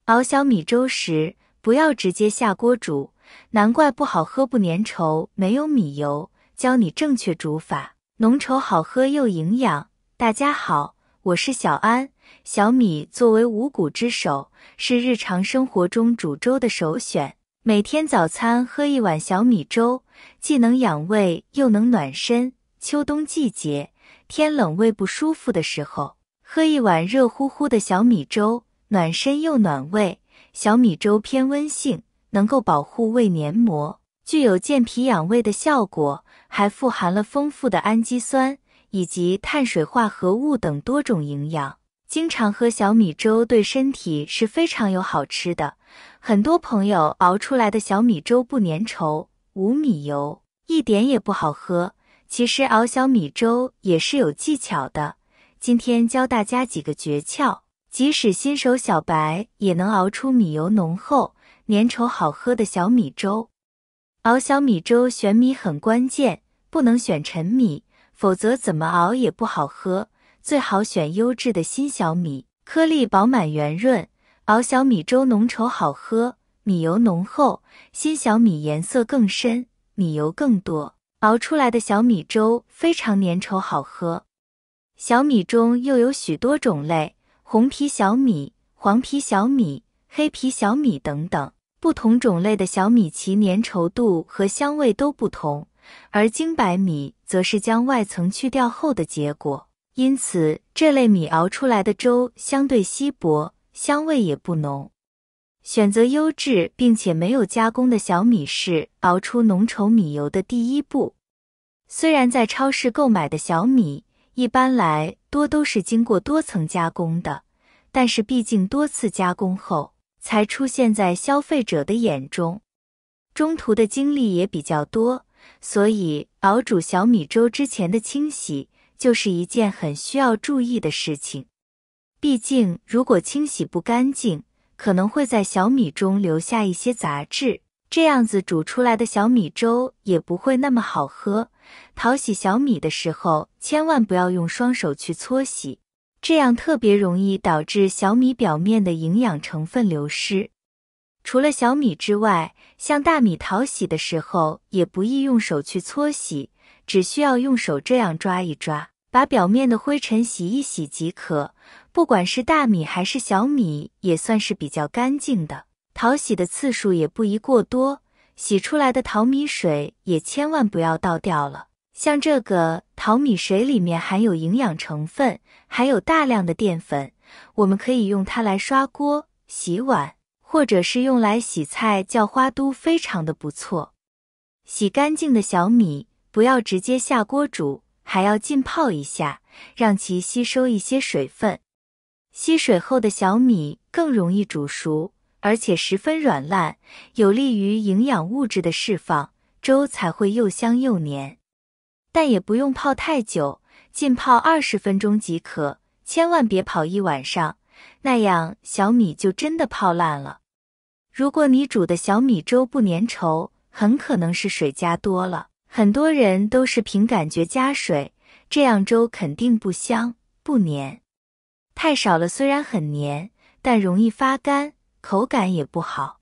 熬小米粥时，不要直接下锅煮，难怪不好喝不粘稠，没有米油。教你正确煮法，浓稠好喝又营养。大家好，我是小安。小米作为五谷之首，是日常生活中煮粥的首选。每天早餐喝一碗小米粥，既能养胃又能暖身。秋冬季节，天冷胃不舒服的时候，喝一碗热乎乎的小米粥，暖身又暖胃。小米粥偏温性，能够保护胃黏膜，具有健脾养胃的效果，还富含了丰富的氨基酸以及碳水化合物等多种营养。经常喝小米粥对身体是非常有好吃的。很多朋友熬出来的小米粥不粘稠，无米油，一点也不好喝。其实熬小米粥也是有技巧的，今天教大家几个诀窍，即使新手小白也能熬出米油浓厚、粘稠好喝的小米粥。熬小米粥选米很关键，不能选陈米，否则怎么熬也不好喝。最好选优质的新小米，颗粒饱满圆润，熬小米粥浓稠好喝，米油浓厚，新小米颜色更深，米油更多，熬出来的小米粥非常粘稠好喝。小米中又有许多种类，红皮小米、黄皮小米、黑皮小米等等，不同种类的小米其粘稠度和香味都不同，而精白米则是将外层去掉后的结果。因此，这类米熬出来的粥相对稀薄，香味也不浓。选择优质并且没有加工的小米是熬出浓稠米油的第一步。虽然在超市购买的小米，一般来多都是经过多层加工的，但是毕竟多次加工后，才出现在消费者的眼中。中途的精力也比较多，所以熬煮小米粥之前的清洗就是一件很需要注意的事情。毕竟如果清洗不干净，可能会在小米中留下一些杂质，这样子煮出来的小米粥也不会那么好喝。淘洗小米的时候，千万不要用双手去搓洗，这样特别容易导致小米表面的营养成分流失。除了小米之外，像大米淘洗的时候也不宜用手去搓洗，只需要用手这样抓一抓，把表面的灰尘洗一洗即可。不管是大米还是小米，也算是比较干净的。淘洗的次数也不宜过多，洗出来的淘米水也千万不要倒掉了。像这个淘米水里面含有营养成分，还有大量的淀粉，我们可以用它来刷锅、洗碗，或者是用来洗菜叫花都，非常的不错。洗干净的小米不要直接下锅煮，还要浸泡一下，让其吸收一些水分。吸水后的小米更容易煮熟，而且十分软烂，有利于营养物质的释放，粥才会又香又黏。但也不用泡太久，浸泡20分钟即可，千万别泡一晚上，那样小米就真的泡烂了。如果你煮的小米粥不粘稠，很可能是水加多了。很多人都是凭感觉加水，这样粥肯定不香不黏。太少了虽然很黏，但容易发干，口感也不好。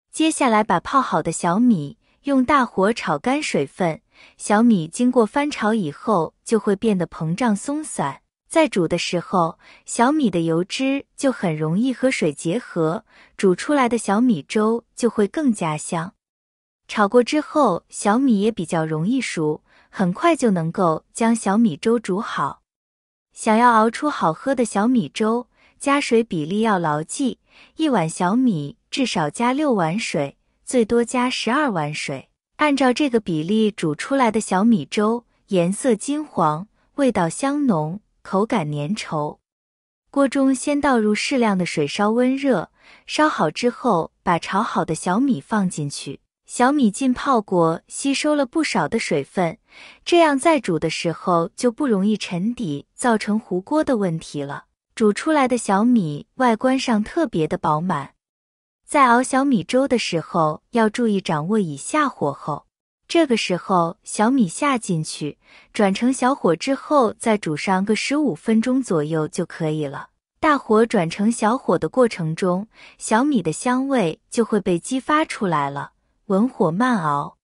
接下来把泡好的小米用大火炒干水分，小米经过翻炒以后就会变得膨胀松散，在煮的时候，小米的油脂就很容易和水结合，煮出来的小米粥就会更加香。炒过之后，小米也比较容易熟，很快就能够将小米粥煮好。想要熬出好喝的小米粥，加水比例要牢记，一碗小米至少加6碗水，最多加12碗水。按照这个比例煮出来的小米粥，颜色金黄，味道香浓，口感粘稠。锅中先倒入适量的水烧温热，烧好之后把炒好的小米放进去。小米浸泡过，吸收了不少的水分，这样在煮的时候就不容易沉底，造成糊锅的问题了。煮出来的小米外观上特别的饱满。在熬小米粥的时候，要注意掌握以下火候。这个时候小米下进去，转成小火之后再煮上个15分钟左右就可以了。大火转成小火的过程中，小米的香味就会被激发出来了。文火慢熬。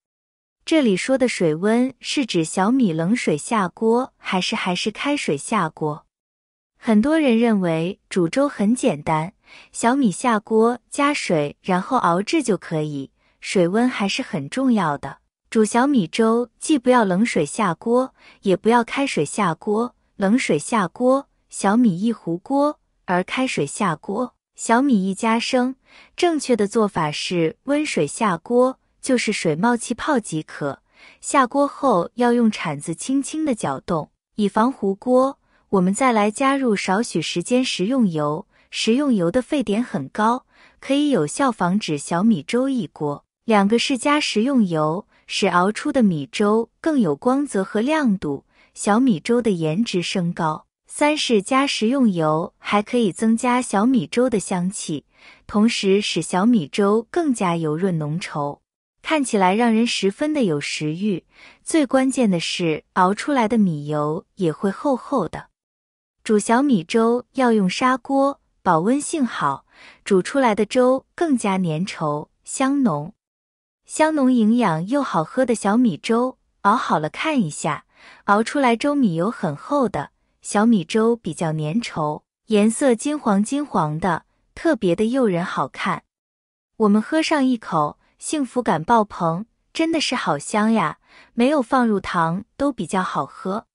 这里说的水温是指小米冷水下锅还是开水下锅？很多人认为煮粥很简单，小米下锅加水然后熬制就可以，水温还是很重要的。煮小米粥既不要冷水下锅，也不要开水下锅。冷水下锅，小米一糊锅，而开水下锅，小米一加生。正确的做法是温水下锅，就是水冒气泡即可。下锅后要用铲子轻轻地搅动，以防糊锅。我们再来加入少许时间食用油，食用油的沸点很高，可以有效防止小米粥溢锅。2个是加食用油，使熬出的米粥更有光泽和亮度，小米粥的颜值升高。3是加食用油，还可以增加小米粥的香气，同时使小米粥更加油润浓稠，看起来让人十分的有食欲。最关键的是，熬出来的米油也会厚厚的。煮小米粥要用砂锅，保温性好，煮出来的粥更加粘稠香浓。香浓营养又好喝的小米粥，熬好了看一下，熬出来粥米油很厚的，小米粥比较粘稠，颜色金黄金黄的，特别的诱人好看。我们喝上一口，幸福感爆棚，真的是好香呀，没有放入糖都比较好喝。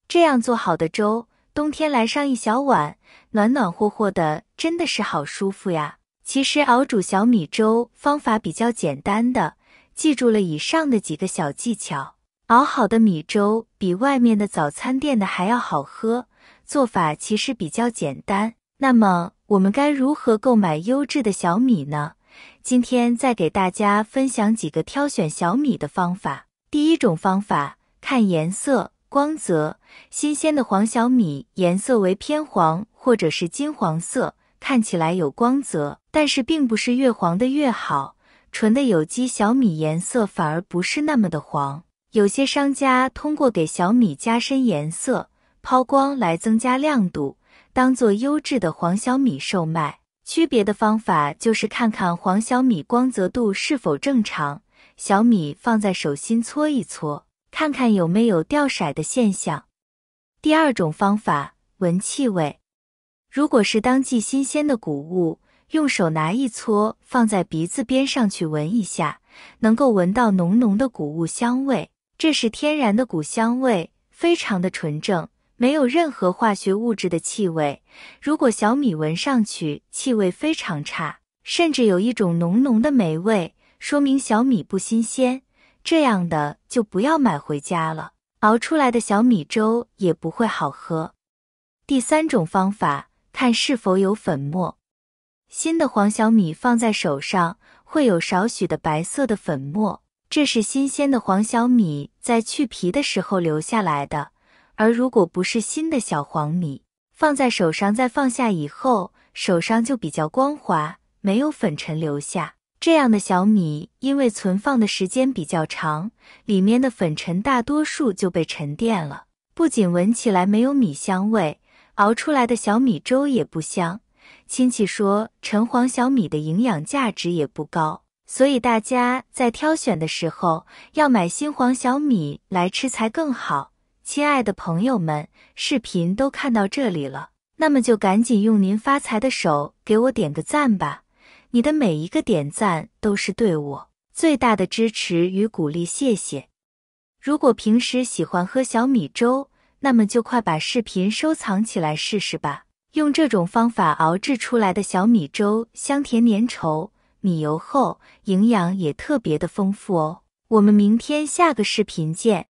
这样做好的粥，冬天来上一小碗，暖暖和和的，真的是好舒服呀。其实熬煮小米粥方法比较简单的，记住了以上的几个小技巧，熬好的米粥比外面的早餐店的还要好喝，做法其实比较简单。那么我们该如何购买优质的小米呢？今天再给大家分享几个挑选小米的方法。第一种方法，看颜色、光泽。新鲜的黄小米颜色为偏黄或者是金黄色，看起来有光泽，但是并不是越黄的越好。纯的有机小米颜色反而不是那么的黄。有些商家通过给小米加深颜色、抛光来增加亮度，当做优质的黄小米售卖。区别的方法就是看看黄小米光泽度是否正常，小米放在手心搓一搓，看看有没有掉色的现象。第二种方法，闻气味。如果是当季新鲜的谷物，用手拿一撮放在鼻子边上去闻一下，能够闻到浓浓的谷物香味，这是天然的谷香味，非常的纯正，没有任何化学物质的气味。如果小米闻上去气味非常差，甚至有一种浓浓的霉味，说明小米不新鲜，这样的就不要买回家了，熬出来的小米粥也不会好喝。第三种方法，看是否有粉末。新的黄小米放在手上会有少许的白色的粉末，这是新鲜的黄小米在去皮的时候留下来的。而如果不是新的小黄米，放在手上再放下以后，手上就比较光滑，没有粉尘留下。这样的小米因为存放的时间比较长，里面的粉尘大多数就被沉淀了，不仅闻起来没有米香味，熬出来的小米粥也不香。亲戚说陈黄小米的营养价值也不高，所以大家在挑选的时候要买新黄小米来吃才更好。亲爱的朋友们，视频都看到这里了，那么就赶紧用您发财的手给我点个赞吧，你的每一个点赞都是对我最大的支持与鼓励，谢谢。如果平时喜欢喝小米粥，那么就快把视频收藏起来试试吧。用这种方法熬制出来的小米粥香甜粘稠，米油厚，营养也特别的丰富哦。我们明天下个视频见。